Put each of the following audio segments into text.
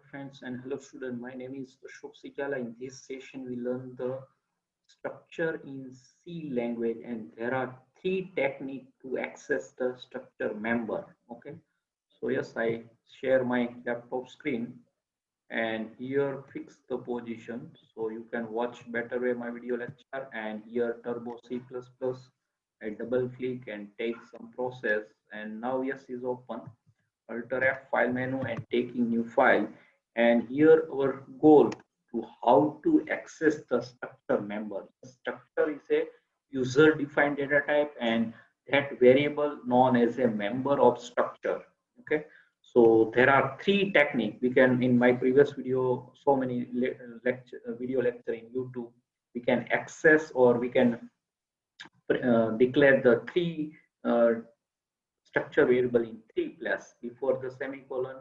friends and hello student. My name is Ashok Sijala. In this session, we learn the structure in C language, and there are three techniques to access the structure member. Okay, so yes, I share my laptop screen, and here fix the position so you can watch better way my video lecture. And here Turbo C++. I double click and take some process, and now yes is open. Alt F file menu and taking new file, and here our goal to how to access the structure member. The structure is a user defined data type, and that variable known as a member of structure. Okay, so there are three techniques we can, in my previous video, so many lecture video lecture in YouTube, we can access or we can declare the three structure variable in 3 plus before the semicolon,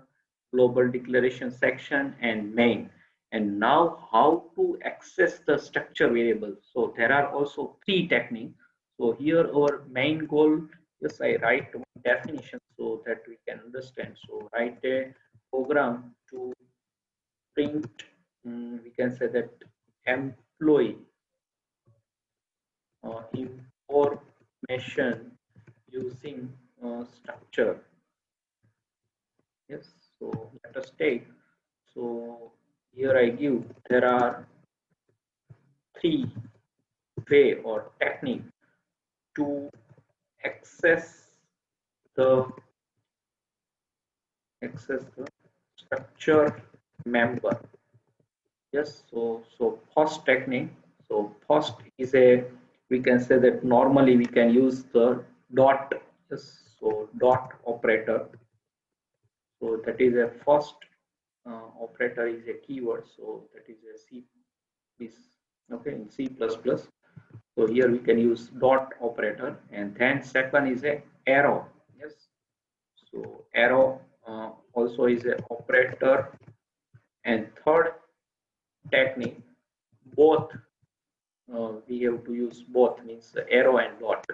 global declaration section, and main. And now how to access the structure variable. So there are also three techniques. So here our main goal, yes, I write one definition so that we can understand. So write a program to print, we can say that employee information using structure. Yes, so let us take. So here I give, there are three way or technique to access the structure member. Yes, so first technique. So first is a, we can say that normally we can use the dot. Yes, so dot operator. So that is a first operator is a keyword. So that is a C is okay in C++. So here we can use dot operator, and then second is a arrow. Yes, so arrow also is a operator, and third technique, both we have to use both, means the arrow and dot.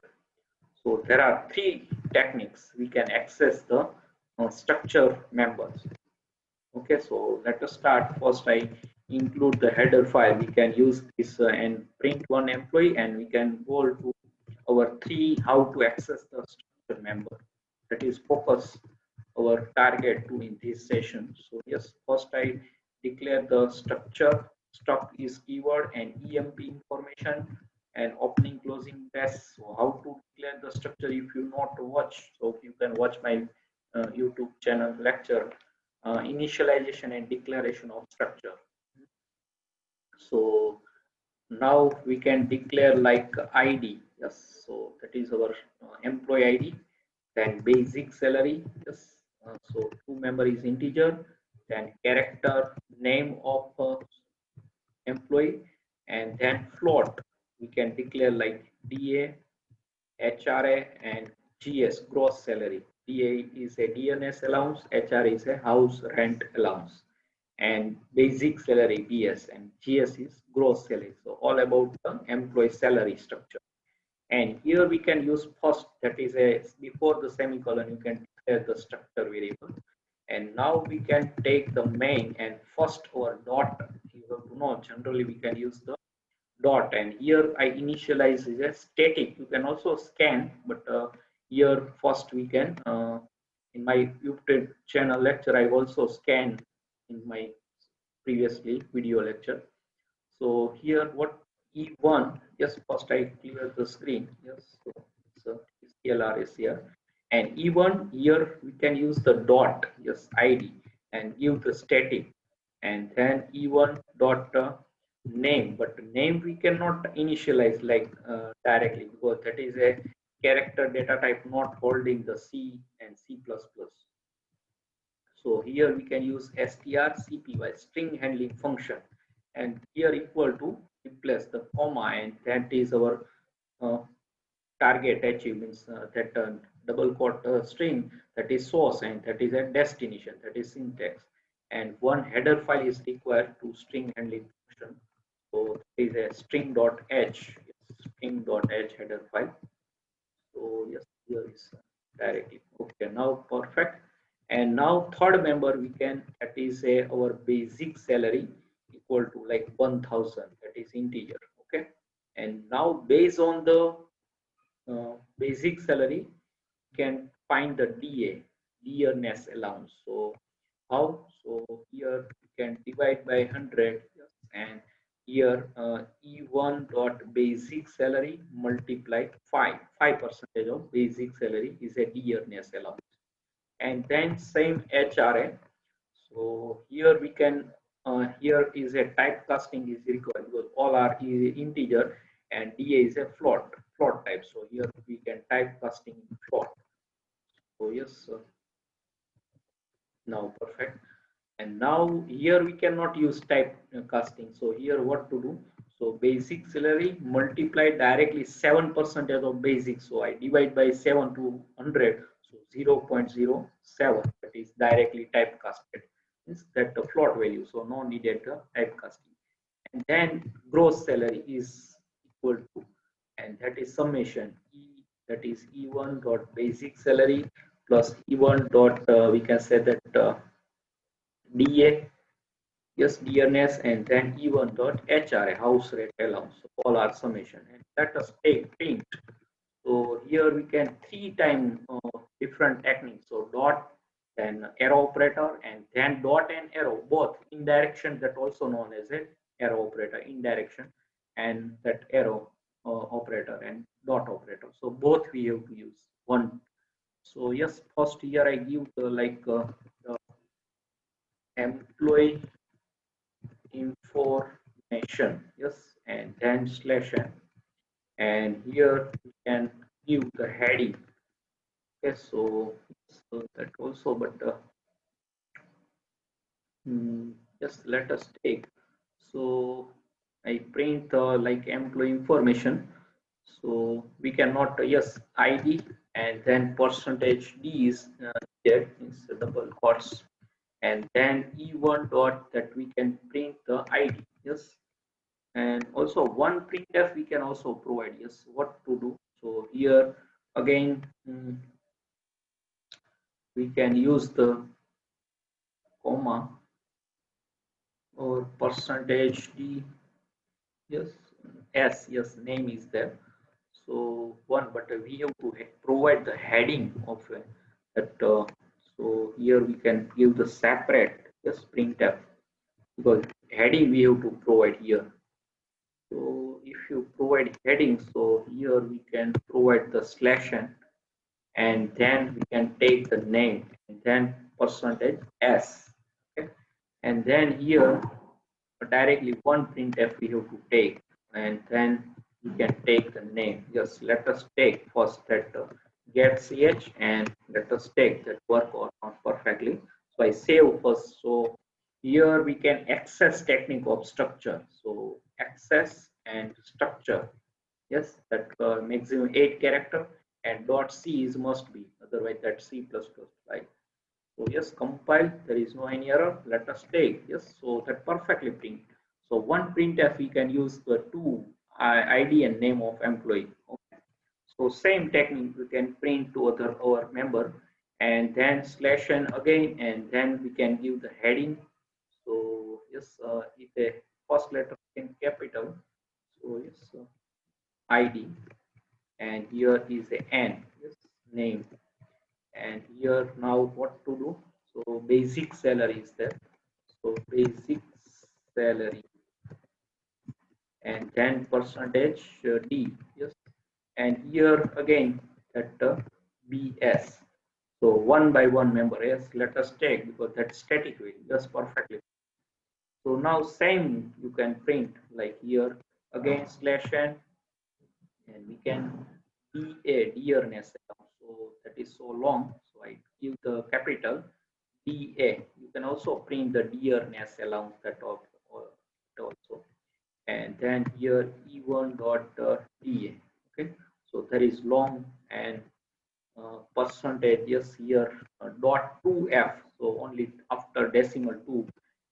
So there are three techniques we can access the structure members. Okay, so let us start. First, I include the header file. We can use this and print one employee, and we can go to our three how to access the structure member. That is focus our target to in this session. So yes, first I declare the structure. Struct is keyword and EMP information and opening closing test. So how to declare the structure if you not watch? So you can watch my YouTube channel lecture, initialization and declaration of structure. So now we can declare like ID. Yes, so that is our employee ID. Then basic salary. Yes, so two member is integer. Then character name of employee, and then float. We can declare like DA, HRA, and GS, gross salary. DA is a DNS allowance, HR is a house rent allowance, and basic salary BS, and GS is gross salary. So all about the employee salary structure. And here we can use first, that is a before the semicolon, you can declare the structure variable. And now we can take the main and first our dot. You have to know generally we can use the dot, and here I initialize is a static. You can also scan, but here first we can in my YouTube channel lecture I also scan in my previously video lecture. So here what E1, yes, first I clear the screen. Yes, so CLR is here, and E1 here we can use the dot, yes, ID, and give the static, and then E1 dot name, but name we cannot initialize like directly, because that is a character data type not holding the C and C++. So here we can use strcpy, string handling function, and here equal to replace the comma, and that is our uh, target achievements, that double quote string, that is source, and that is a destination, that is syntax, and one header file is required to string handling function. So it is a string.h, string.h header file. So yes, here is directly okay. Now perfect. And now third member we can, that is our basic salary equal to like 1000, that is integer. Okay, and now based on the basic salary can find the DA, dearness allowance. So how? So here you can divide by 100, and here E1 dot basic salary multiply 5 percentage of basic salary is a dearness allowance, and then same HRA. So here we can here is a typecasting is required because all are integer and DA is a float type. So here we can typecasting in float. So yes, now perfect. And now here we cannot use type casting. So here what to do? So basic salary multiply directly 7% of basic. So I divide by 7 to 100. So 0.07, that is directly typecasted. Is that the float value? So no needed typecasting. And then gross salary is equal to, and that is summation E, that is E1 dot basic salary plus E1 dot we can say that DA, yes, dearness, and then E1 dot HRA, house rate allowance. So all are summation. And let us take print. So here we can three time different techniques. So dot, then arrow operator, and then dot and arrow, both in direction, that also known as a arrow operator in direction, and that arrow operator and dot operator. So both we have to use one. So yes, first here I give the employee information, yes, and then slash n, and here we can give the heading. Okay, so that also, but just let us take. So I print like employee information. So we cannot yes ID, and then percentage D is there is double quotes, and then E1 dot, that we can print the ID, yes, and also one printf we can also provide, yes, what to do. So here again we can use the comma or percentage D, yes, s, yes, name is there. So one, but we have to provide the heading of that. So here we can give the separate, yes, printf, because heading we have to provide here. So if you provide heading, so here we can provide the slash n, and then we can take the name, and then percentage s. Okay, and then here directly one printf we have to take, and then we can take the name. Yes, let us take first that get ch, and let us take that work or not perfectly. So I save first. So here we can access technique of structure. So access and structure, yes, that maximum 8 character, and dot c is must be, otherwise that c++, right? So yes, compile, there is no any error. Let us take, yes, so that perfectly print. So one printf we can use the two ID and name of employee. Okay. So same technique we can print to other our member, and then slash n again, and then we can give the heading. So yes, if the first letter in capital, so yes, ID, and here is the n, yes, name, and here now what to do. So basic salary is there. So basic salary, and then percentage D, yes, and here again that BS. So one by one member, yes, let us take, because that's static value, just perfectly. So now same you can print like here again slash n, and we can DA, dearness. So that is so long, so I give the capital DA. You can also print the dearness allowance, that also, and then here E1 dot DA. Okay, so there is long, and percentage, yes, here dot 2f, so only after decimal 2,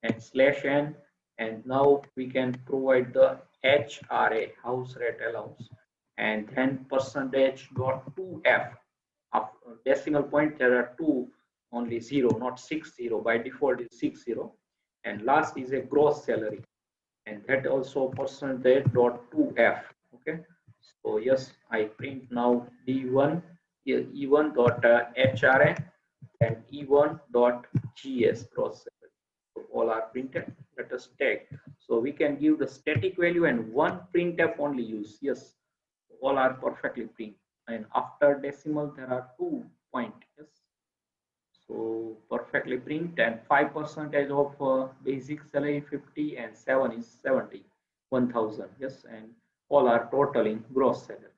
and slash n, and now we can provide the HRA, house rate allowance, and then percentage dot 2f, decimal point there are two only 0, not 60. By default is 60. And last is a gross salary, and that also percentage dot 2f. Okay, so yes, I print now d1 e1 dot hra and e1 dot gs gross salary. So all are printed. Let us take. So we can give the static value and one printf only use. Yes, all are perfectly print. And after decimal there are 2 point. Yes, so perfectly print, and 5% of basic salary 50 and 7 is 70, 1000. Yes, and all are totaling gross salary.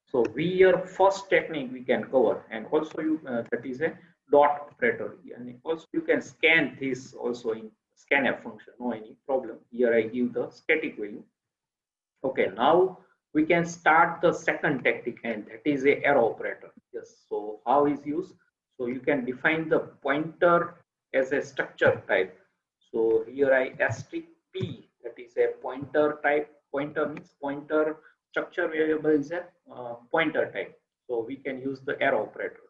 So we your first technique we can cover, and also you that is a dot operator, and also you can scan this also in scanf function, no any problem. Here I give the static value. Okay, now we can start the second technique, and that is a arrow operator. Yes, so how is used? So you can define the pointer as a structure type. So here I asterisk p, that is a pointer type. Pointer means pointer structure variable is a pointer type. So we can use the arrow operator.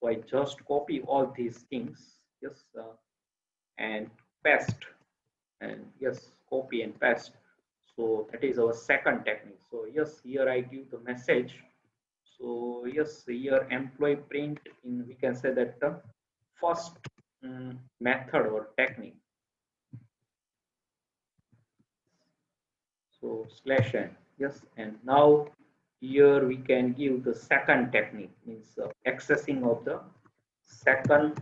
So I just copy all these things. Yes, and paste, and yes, copy and paste. So that is our second technique. So yes, here I give the message. So yes, here employee print in, we can say that the first method or technique. So slash n. Yes, and now here we can give the second technique, means accessing of the second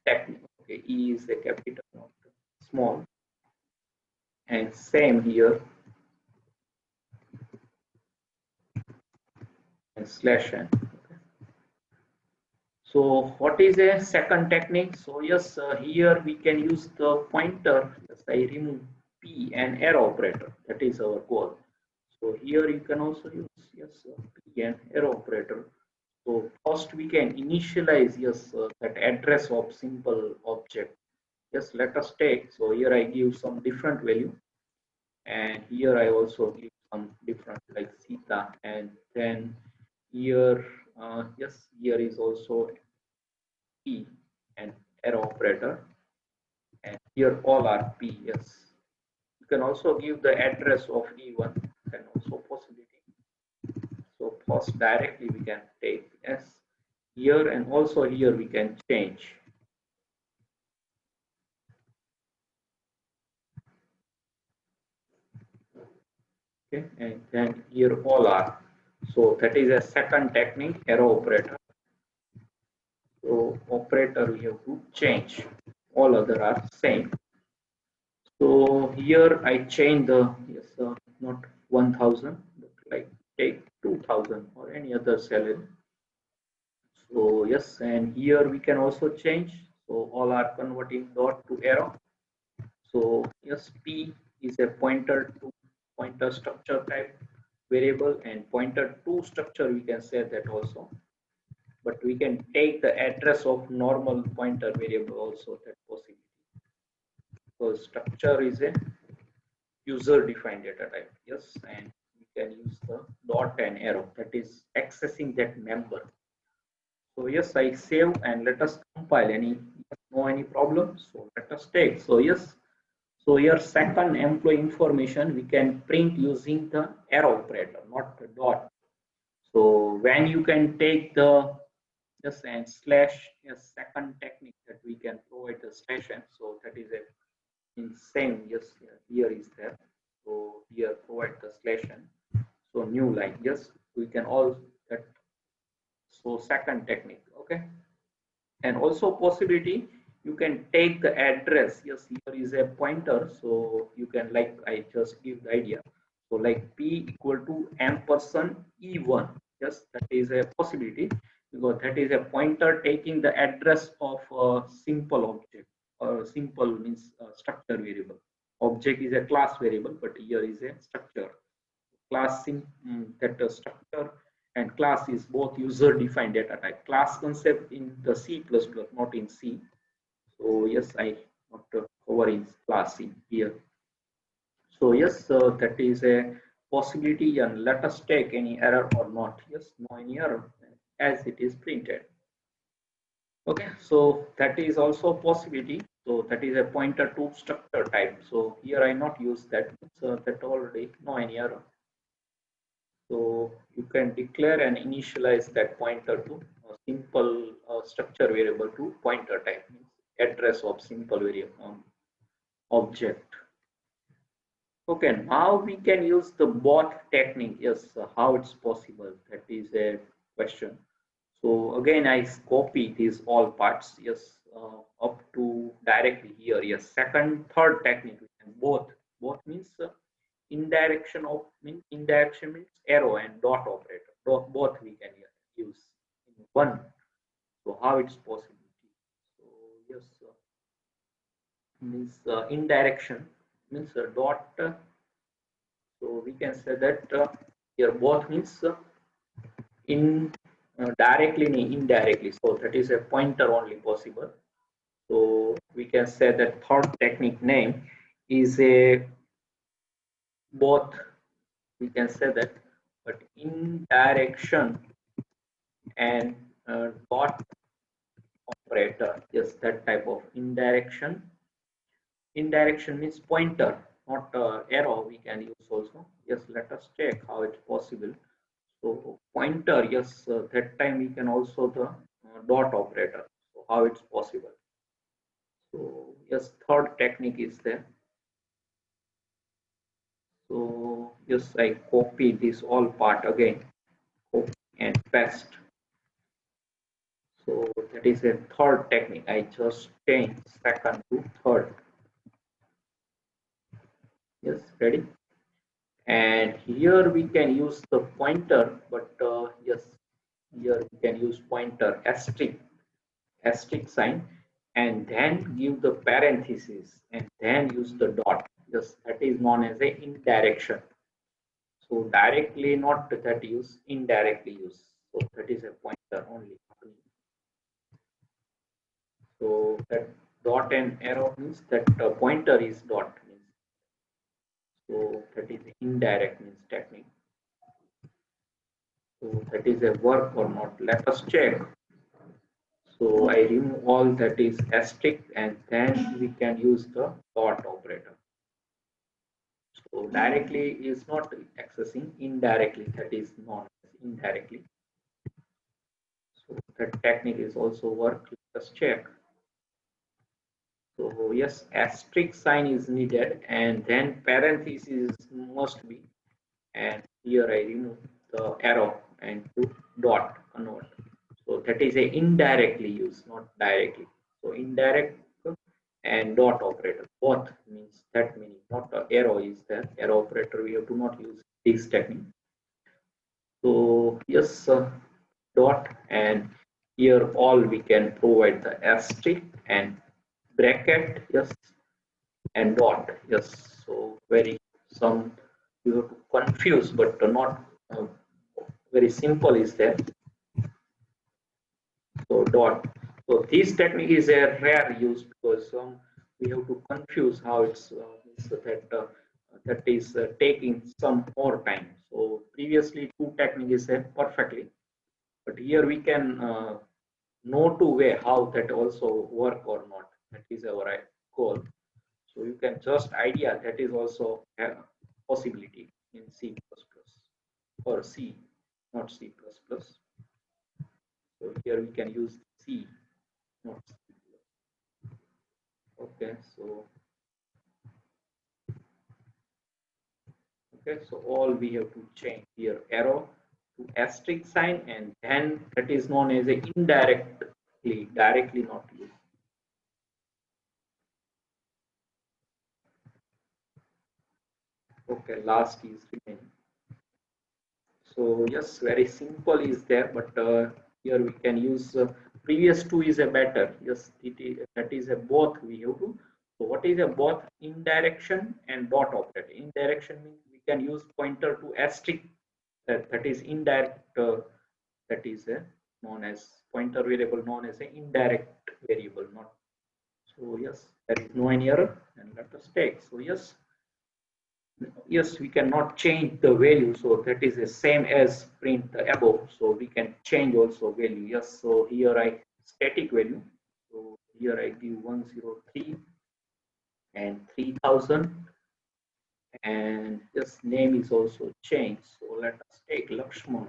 technique. Okay, e is a capital, not small, and same here, and slash n. So what is a second technique? So yes, here we can use the pointer. Yes, I remove p and arrow operator. That is our goal. So here you can also use yes p and arrow operator. So first we can initialize yes that address of simple object. Yes, let us take. So here I give some different value, and here I also give some different like Sita, and then here yes, here is also P and arrow operator, and here all are P. Yes, you can also give the address of E1, and also possibility. So first directly we can take S here, and also here we can change. Okay, and then here all are. So that is a second technique, arrow operator. So operator we have to change. All other are same. So here I change the yes not 1000, but like take 2000 or any other salary. So yes, and here we can also change. So all are converting dot to arrow. So yes, p is a pointer structure type variable, and pointer to structure we can say that also. But we can take the address of normal pointer variable also, that possibility. So structure is a user defined data type. Yes, and we can use the dot and arrow, that is accessing that member. So yes, I save, and let us compile. Any problem? So let us take. So yes, so here second employee information we can print using the arrow operator, not the dot. So when you can take the yes and slash, yes, second technique that we can provide the slash n. So that is a in same, yes, here is there. So here provide the slash n. So new line, yes, we can all that. So second technique. Okay, and also possibility, you can take the address. Yes, here is a pointer, so you can, like I just give the idea. So like p equal to ampersand e1. Yes, that is a possibility, because that is a pointer taking the address of a simple object, or simple means structure variable. Object is a class variable, but here is a structure class that structure and class is both user defined data type. Class concept in the C++, not in C. So yes, I not cover in class in here. So yes, that is a possibility, and let us take any error or not. Yes, no any error as it is printed. Okay, so that is also a possibility. So that is a pointer to structure type. So here I not use that. So that already no any error. So you can declare and initialize that pointer to a simple structure variable to pointer type, means address of simple variable object. Okay, now we can use the both technique. Yes, how it's possible? That is a question. So again, I copy these all parts. Yes, up to directly here. Yes, second, third technique. Both. Both means indirection of indirection means arrow and dot operator. Both we can use in one. So how it's possible? So yes, means indirection means dot. So we can say that here both means in directly and indirectly. So that is a pointer only possible. So we can say that third technique name is a both. We can say that, but indirection and dot operator. Yes, that type of indirection. Indirection means pointer, not arrow. We can use also. Yes, let us check how it's possible. So pointer, yes, that time we can also the dot operator. So how it's possible? So yes, third technique is there. So yes, I copy this all part again, copy and paste. So that is a third technique. I just change second to third. Yes, ready? And here we can use the pointer, but yes, here we can use pointer asterisk sign, and then give the parenthesis and then use the dot. Yes, that is known as a indirection. So directly not that use, indirectly use. So that is a pointer only. So that dot and arrow means that pointer is dot means. So that is indirect means technique. So that is a work or not. Let us check. So I remove all that is asterisk and then we can use the dot operator. So directly is not accessing, indirectly that is not indirectly. So that technique is also work. Let us check. So yes, asterisk sign is needed and then parenthesis must be, and here I remove the arrow and put dot convert. So that is a indirectly use, not directly. So indirect and dot operator both means that meaning, not arrow is there. Arrow operator we have to not use this technique. So yes, dot, and here all we can provide the asterisk and bracket, yes, and dot, yes. So very some you have to confuse, but not very simple is there. So dot. So this technique is a rare use because we have to confuse how it's that is taking some more time. So previously two technique is perfectly, but here we can know to way how that also work or not. That is our goal. So you can just idea that is also a possibility in C++ or C, not C++. So here we can use C, not C. Okay, so all we have to change here arrow to asterisk sign, and then that is known as a indirectly, directly not used. Okay, last is remaining. So yes, very simple is there, but here we can use previous two is a better. Yes, that is a both we have to. So what is a both indirection and dot operator? Indirection means we can use pointer to asterisk. That is indirect. That is known as pointer variable known as an indirect variable. Not so. Yes, there is no any error, and let us take. So yes, we cannot change the value, so that is the same as print the above, so we can change also value. Yes, so here I static value. So here I give 103 and 3000, and this name is also changed. So let us take Lakshman.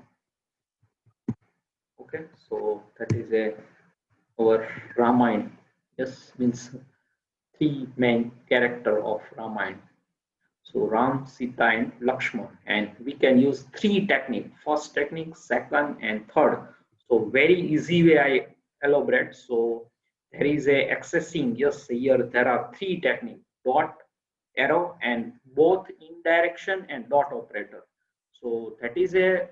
Okay, so that is a our Ramayana. Yes, means three main character of Ramayana. So Ram, Sita, and Lakshman, and we can use three technique. First technique, second, and third. So very easy way I elaborate. So there is a accessing. Yes, here there are three technique: dot, arrow, and both indirection and dot operator. So that is a,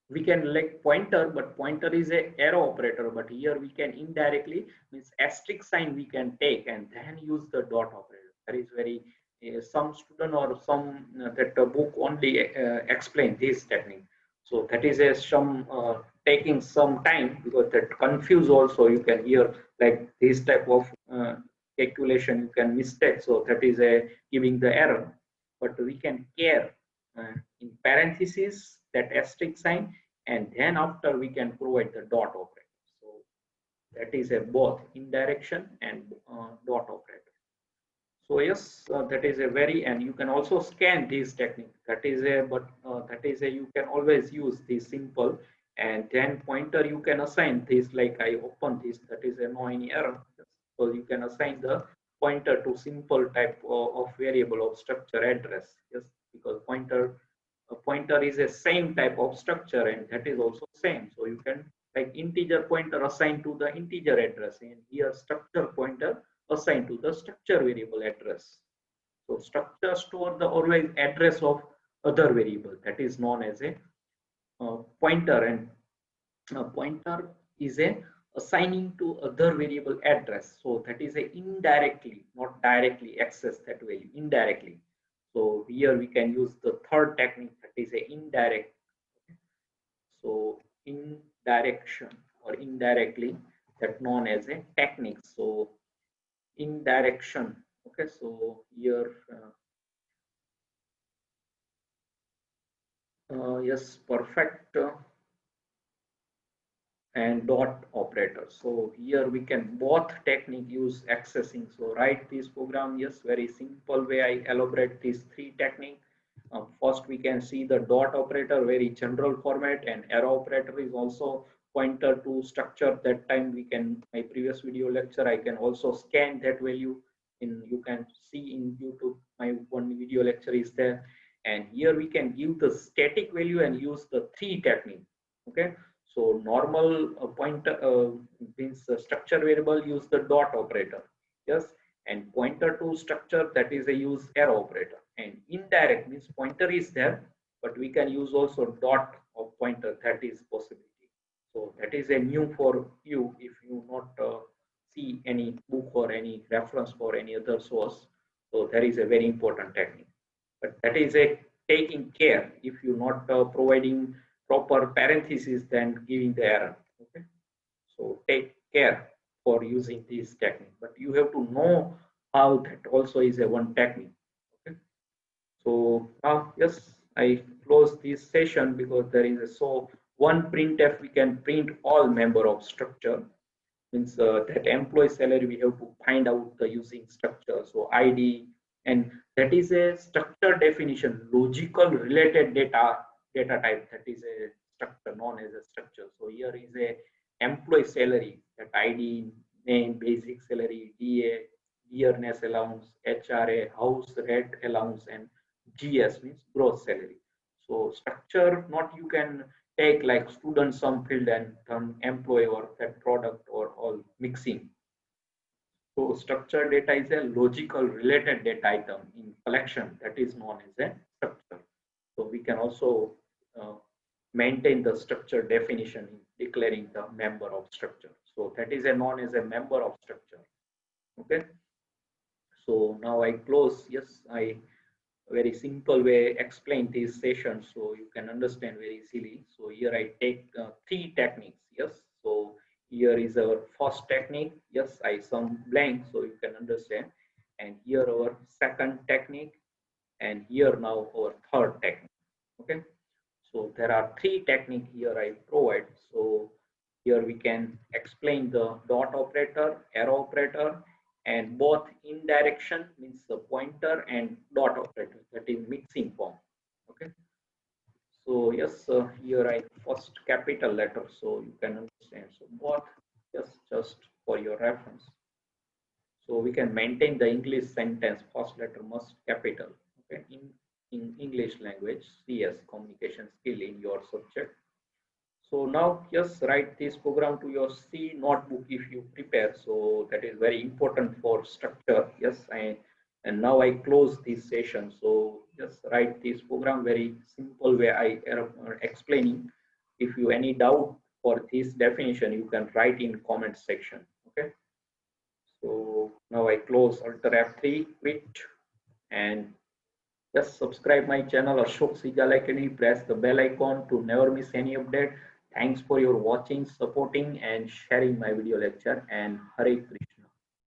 we can like pointer, but pointer is a arrow operator, but here we can indirectly, means asterisk sign we can take and then use the dot operator. That is very some student or some that book only explain this technique. So that is a some taking some time, because that confuse also, you can hear like this type of calculation you can mistake, so that is a giving the error. But we can care in parentheses that asterisk sign, and then after we can provide the dot operator. So that is a both indirection and dot operator. So yes, that is a very, and you can also scan this technique. That is a, but that is a, you can always use this simple, and then pointer you can assign this, like I open this, that is a no any error. So you can assign the pointer to simple type of variable of structure address. Yes, because pointer, a pointer is a same type of structure, and that is also same. So you can like integer pointer assigned to the integer address, and here structure pointer assigned to the structure variable address. So structure store the always address of other variable, that is known as a pointer, and pointer is a assigning to other variable address. So that is a indirectly, not directly access that value, indirectly. So here we can use the third technique, that is a indirect. So indirection or indirectly, that known as a technique. So indirection. Okay, so here yes, perfect and dot operator. So here we can both technique use accessing. So write this program. Yes, very simple way I elaborate these three technique. First we can see the dot operator, very general format, and arrow operator is also pointer to structure. That time we can, my previous video lecture, I can also scan that value in, you can see in YouTube, my one video lecture is there. And here we can give the static value and use the three technique. Okay, so normal pointer means structure variable, use the dot operator. Yes, and pointer to structure, that is a use arrow operator. And indirect means pointer is there, but we can use also dot of pointer, that is possibility. So that is a new for you if you not see any book or any reference for any other source. So that is a very important technique. But that is a taking care. If you not providing proper parentheses, then giving the error. Okay, so take care for using this technique, but you have to know how that also is a one technique. Okay, so now yes, I close this session because there is a, so one printf we can print all member of structure, means that employee salary we have to find out the using structure. So id, and that is a structure definition, logical related data type, that is a structure known as a structure. So here is a employee salary, that id, name, basic salary, da, dearness allowance, hra, house rent allowance, and gs means gross salary. So structure, not you can take like student sum field and turn employee or that product or all mixing. So structured data is a logical related data item in collection, that is known as a structure. So we can also maintain the structure definition in declaring the member of structure. So that is a known as a member of structure. Okay. So now I close. Yes, I very simple way explain this session so you can understand very easily. So here I take three techniques. Yes, so here is our first technique. Yes, I sum blank so you can understand. And here our second technique, and here now our third technique. Okay, so there are three technique here I provide. So Here we can explain the dot operator, arrow operator, and both in direction means the pointer and dot operator, that is mixing form. Okay. So yes, here I first capital letter, so you can understand. So both, just for your reference. So we can maintain the English sentence, first letter must capital. Okay, in English language, CS, communication skill in your subject. So now just write this program to your C notebook if you prepare. So that is very important for structure. Yes, and now I close this session. So just write this program very simple way I explaining. If you any doubt for this definition, you can write in comment section. Okay. So now I close Alt F3, quit, and just subscribe my channel Ashok Sijal Academy. Press the bell icon to never miss any update. Thanks for your watching, supporting, and sharing my video lecture. And Hare Krishna.